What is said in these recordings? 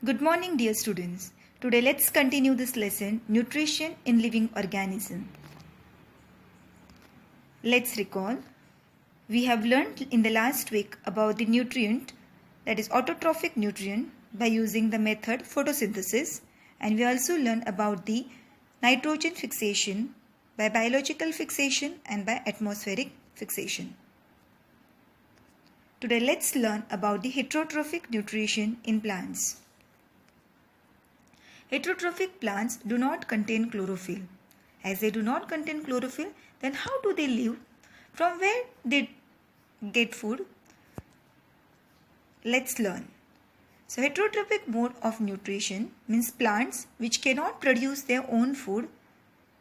Good morning, dear students. Today let's continue this lesson, Nutrition in Living Organism. Let's recall. We have learned in the last week about the nutrient, that is autotrophic nutrient, by using the method photosynthesis, and we also learned about the nitrogen fixation by biological fixation and by atmospheric fixation. Today let's learn about the heterotrophic nutrition in plants. Heterotrophic plants do not contain chlorophyll. As they do not contain chlorophyll, then how do they live? From where they get food? Let's learn. So heterotrophic mode of nutrition means plants which cannot produce their own food.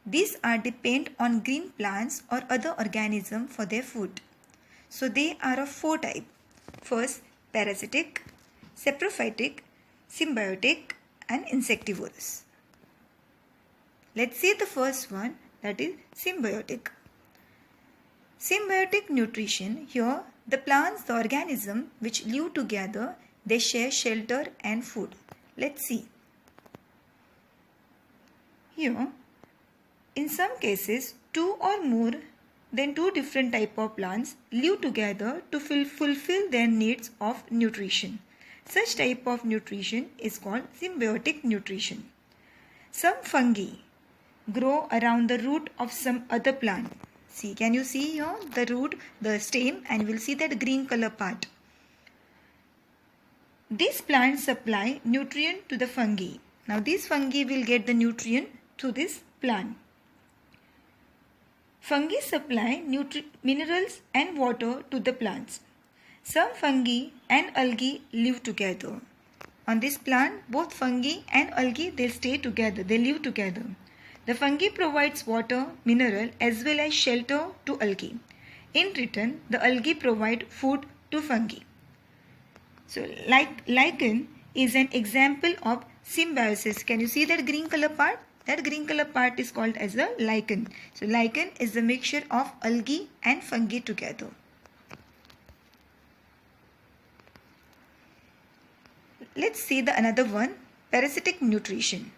These are dependent on green plants or other organisms for their food. So they are of four types. First, parasitic, saprophytic, symbiotic, and insectivorous. Let's see the first one, that is symbiotic. Symbiotic nutrition, here the plants, the organism which live together, they share shelter and food. Let's see. Here, in some cases, two or more than two different type of plants live together to fulfill their needs of nutrition. Such type of nutrition is called symbiotic nutrition. Some fungi grow around the root of some other plant. See, can you see here the root, the stem, and you will see that green color part. These plants supply nutrient to the fungi. Now these fungi will get the nutrient to this plant. Fungi supply minerals and water to the plants. Some fungi and algae live together. On this plant, both fungi and algae, they stay together, they live together. The fungi provides water, mineral as well as shelter to algae. In return, the algae provide food to fungi. So lichen is an example of symbiosis. Can you see that green color part? That green color part is called as a lichen. So lichen is the mixture of algae and fungi together. Let's see the another one, parasitic nutrition.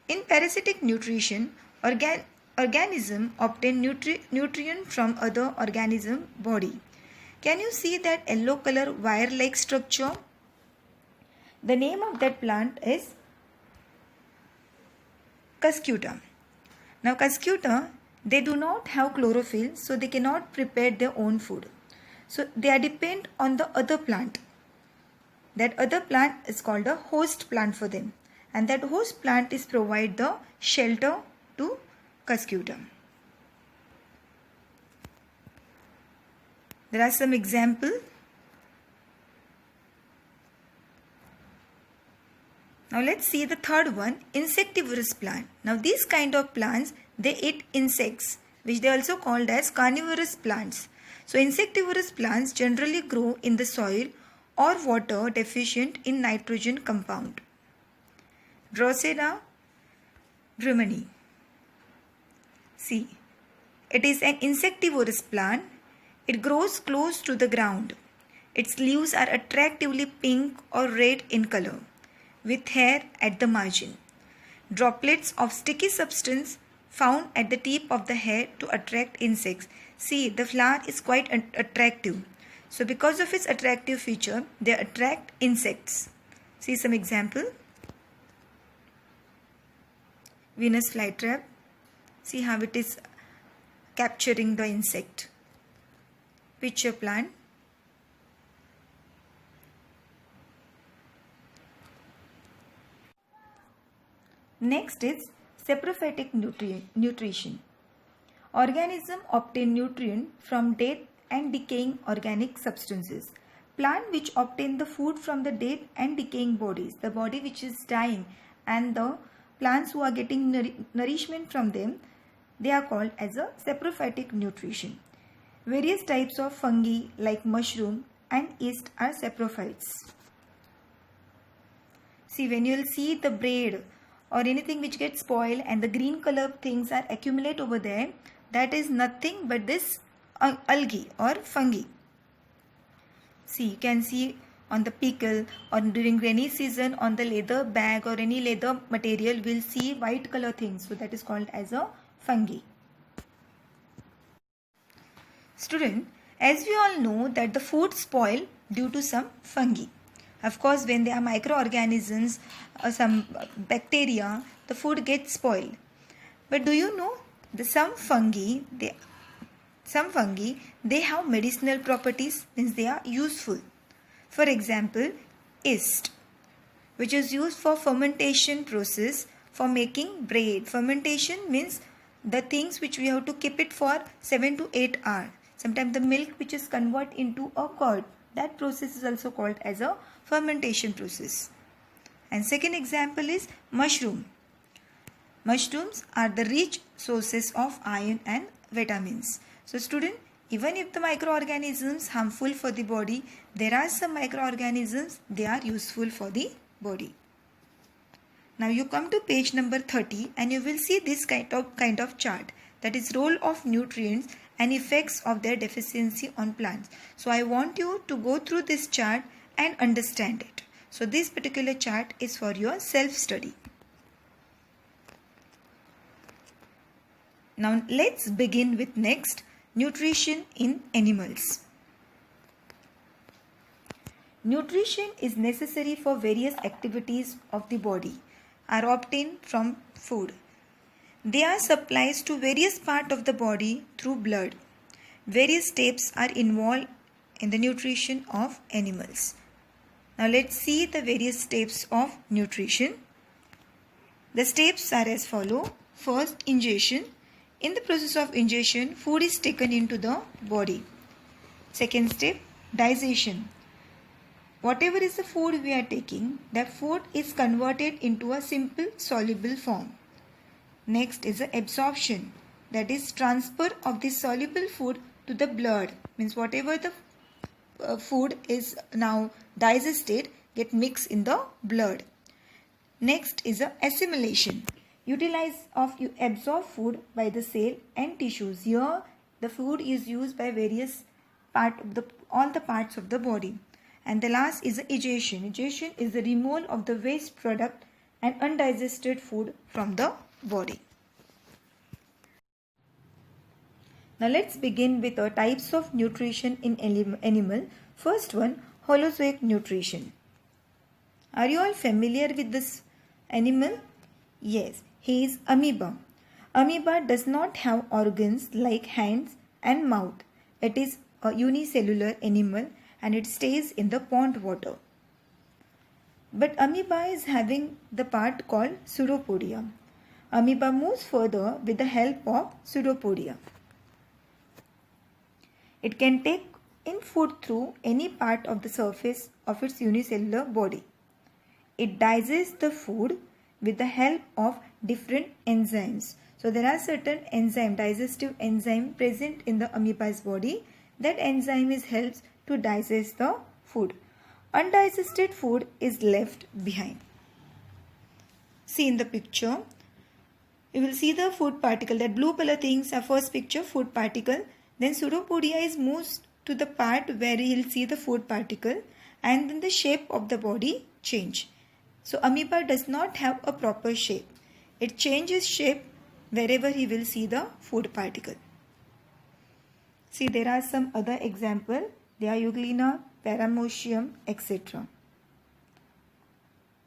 In parasitic nutrition, organism obtain nutrient from other organism body. Can you see that yellow color wire-like structure? The name of that plant is Cuscuta. Now Cuscuta, they do not have chlorophyll, so they cannot prepare their own food. So they are dependent on the other plant. That other plant is called a host plant for them, and that host plant is provide the shelter to Cuscuta. There are some examples. Now let's see the third one, insectivorous plant. Now these kind of plants, they eat insects, which they also called as carnivorous plants. So insectivorous plants generally grow in the soil or water deficient in nitrogen compound. Drosera brumeni. See, it is an insectivorous plant. It grows close to the ground. Its leaves are attractively pink or red in color, with hair at the margin. Droplets of sticky substance found at the tip of the hair to attract insects. See, the flower is quite attractive. So because of its attractive feature, they attract insects. See some example. Venus flytrap. See how it is capturing the insect. Pitcher plant. Next is saprophytic nutrition. Organism obtain nutrient from dead and decaying organic substances. Plant which obtain the food from the dead and decaying bodies, the body which is dying, and the plants who are getting nourishment from them, they are called as a saprophytic nutrition. Various types of fungi like mushroom and yeast are saprophytes. See, when you will see the bread or anything which gets spoiled and the green color things are accumulate over there, that is nothing but this algae or fungi. See, you can see on the pickle, or during rainy season on the leather bag or any leather material, we'll see white color things. So that is called as a fungi. Student, as we all know that the food spoil due to some fungi. Of course, when there are microorganisms or some bacteria, the food gets spoiled. But do you know that some fungi they have medicinal properties, means they are useful. For example, yeast, which is used for fermentation process for making bread. Fermentation means the things which we have to keep it for 7 to 8 hours. Sometimes the milk which is converted into a curd, that process is also called as a fermentation process. And second example is mushroom. Mushrooms are the rich sources of iron and vitamins. So student, even if the microorganisms harmful for the body, there are some microorganisms they are useful for the body. Now you come to page number 30 and you will see this kind of chart, that is role of nutrients and effects of their deficiency on plants. So I want you to go through this chart and understand it. So this particular chart is for your self-study. Now let's begin with next, nutrition in animals. Nutrition is necessary for various activities of the body are obtained from food. They are supplies to various parts of the body through blood. Various steps are involved in the nutrition of animals. Now let's see the various steps of nutrition. The steps are as follow. First, ingestion. In the process of ingestion, food is taken into the body. Second step, digestion. Whatever is the food we are taking, that food is converted into a simple soluble form. Next is the absorption, that is transfer of the soluble food to the blood. Means whatever the food is now digested get mixed in the blood. Next is the assimilation. Utilize of absorbed food by the cell and tissues. Here the food is used by various all the parts of the body. And the last is the egestion. Egestion is the removal of the waste product and undigested food from the body. Now let's begin with the types of nutrition in animal. First one, holozoic nutrition. Are you all familiar with this animal? Yes, he is amoeba. Amoeba does not have organs like hands and mouth. It is a unicellular animal and it stays in the pond water. But amoeba is having the part called pseudopodia. Amoeba moves further with the help of pseudopodia. It can take in food through any part of the surface of its unicellular body. It digests the food with the help of different enzymes. So there are certain digestive enzyme present in the amoeba's body. That enzyme helps to digest the food. Undigested food is left behind. See in the picture, you will see the food particle. That blue color things are first picture, food particle. Then pseudopodia is moved to the part where you will see the food particle, and then the shape of the body change. So amoeba does not have a proper shape. It changes shape wherever he will see the food particle. See, there are some other example. They are Euglena, Paramecium, etc.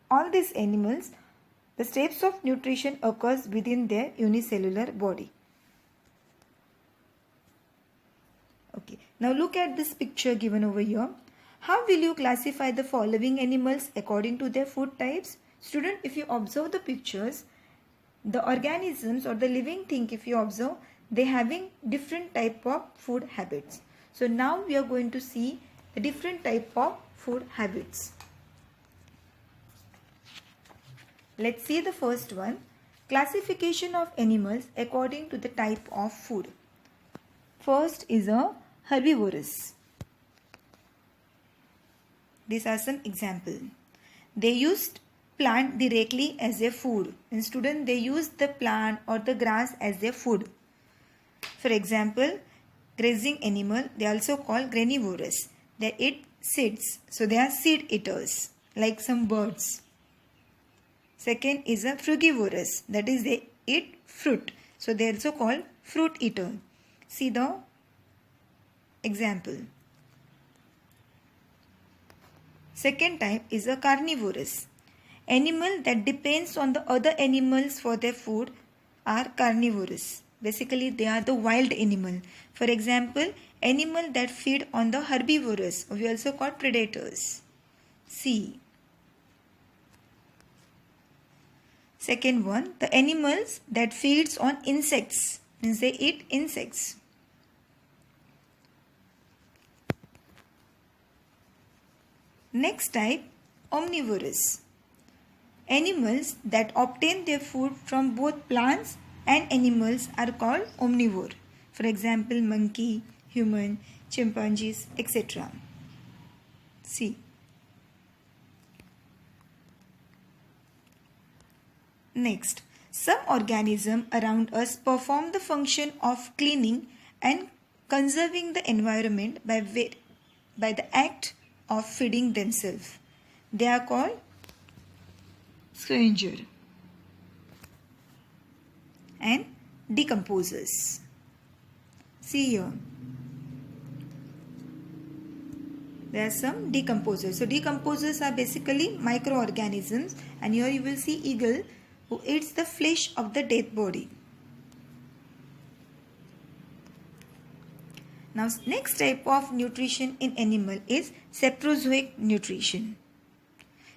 All these animals, the steps of nutrition occurs within their unicellular body. Okay, now look at this picture given over here. How will you classify the following animals according to their food types? Student, if you observe the pictures, the organisms or the living thing, if you observe, they having different type of food habits. So now we are going to see the different type of food habits. Let's see the first one. Classification of animals according to the type of food. First is a herbivorous. These are some examples. They used plant directly as their food. In student, they use the plant or the grass as their food. For example, grazing animal, they also call granivorous. They eat seeds. So they are seed eaters, like some birds. Second is a frugivorous, that is they eat fruit. So they are also called fruit eater. See the example. Second type is a carnivorous. Animal that depends on the other animals for their food are carnivorous. Basically, they are the wild animal. For example, animal that feed on the herbivorous, we also call predators. C. Second one, the animals that feeds on insects, means they eat insects. Next type, omnivorous. Animals that obtain their food from both plants and animals are called omnivore. For example, monkey, human, chimpanzees, etc. C. Next, some organisms around us perform the function of cleaning and conserving the environment by the act of feeding themselves. They are called scavenger and decomposers. See here. There are some decomposers. So decomposers are basically microorganisms, and here you will see eagle who eats the flesh of the dead body. Now next type of nutrition in animal is saprozoic nutrition.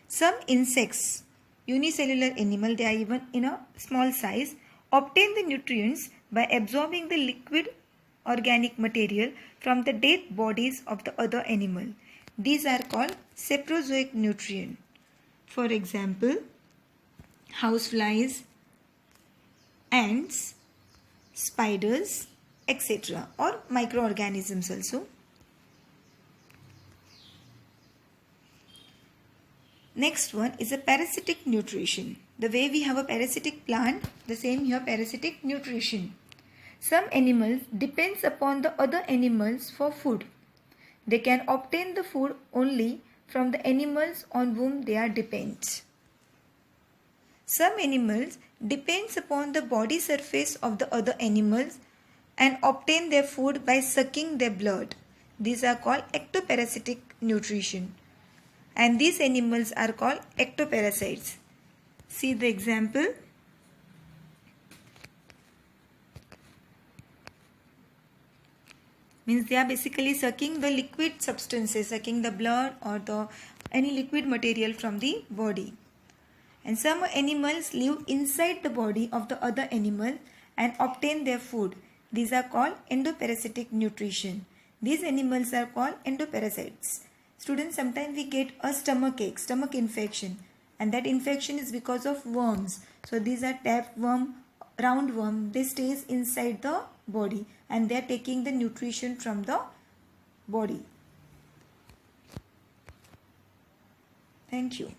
Some insects, unicellular animal, they are even in a small size, obtain the nutrients by absorbing the liquid organic material from the dead bodies of the other animal. These are called saprozoic nutrient. For example, houseflies, ants, spiders, etc. or microorganisms also. Next one is a parasitic nutrition. The way we have a parasitic plant, the same here parasitic nutrition. Some animals depends upon the other animals for food. They can obtain the food only from the animals on whom they are dependent. Some animals depends upon the body surface of the other animals and obtain their food by sucking their blood. These are called ectoparasitic nutrition. And these animals are called ectoparasites. See the example. Means they are basically sucking the liquid substances, sucking the blood or any liquid material from the body. And some animals live inside the body of the other animal and obtain their food. These are called endoparasitic nutrition. These animals are called endoparasites. Students, sometimes we get a stomach ache, stomach infection, and that infection is because of worms. So these are tapeworm, roundworm. They stays inside the body and they are taking the nutrition from the body. Thank you.